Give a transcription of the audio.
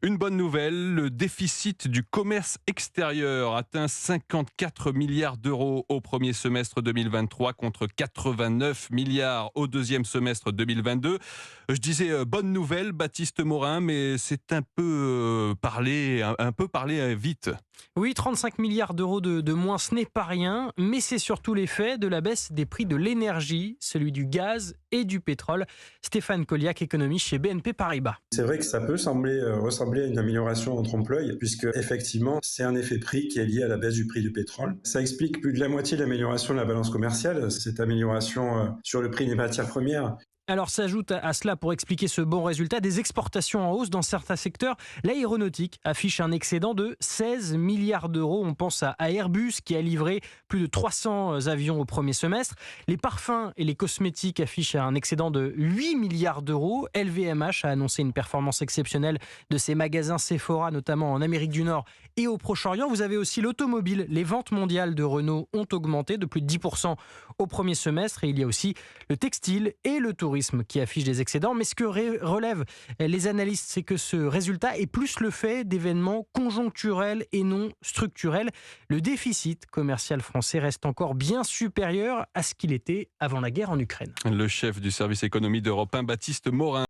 Une bonne nouvelle, le déficit du commerce extérieur atteint 54 milliards d'euros au premier semestre 2023 contre 89 milliards au deuxième semestre 2022. Je disais bonne nouvelle, Baptiste Morin, mais c'est un peu parlé vite. Oui, 35 milliards d'euros de moins, ce n'est pas rien, mais c'est surtout l'effet de la baisse des prix de l'énergie, celui du gaz et du pétrole. Stéphane Colliac, économiste chez BNP Paribas. C'est vrai que ça peut ressembler à une amélioration en trompe-l'œil, puisque effectivement, c'est un effet prix qui est lié à la baisse du prix du pétrole. Ça explique plus de la moitié de l'amélioration de la balance commerciale, cette amélioration sur le prix des matières premières. Alors s'ajoute à cela, pour expliquer ce bon résultat, des exportations en hausse dans certains secteurs. L'aéronautique affiche un excédent de 16 milliards d'euros. On pense à Airbus qui a livré plus de 300 avions au premier semestre. Les parfums et les cosmétiques affichent un excédent de 8 milliards d'euros. LVMH a annoncé une performance exceptionnelle de ses magasins Sephora, notamment en Amérique du Nord et au Proche-Orient. Vous avez aussi l'automobile. Les ventes mondiales de Renault ont augmenté de plus de 10% au premier semestre. Et il y a aussi le textile et le tourisme qui affiche des excédents. Mais ce que relèvent les analystes, c'est que ce résultat est plus le fait d'événements conjoncturels et non structurels. Le déficit commercial français reste encore bien supérieur à ce qu'il était avant la guerre en Ukraine. Le chef du service économie d'Europe 1, Baptiste Morin.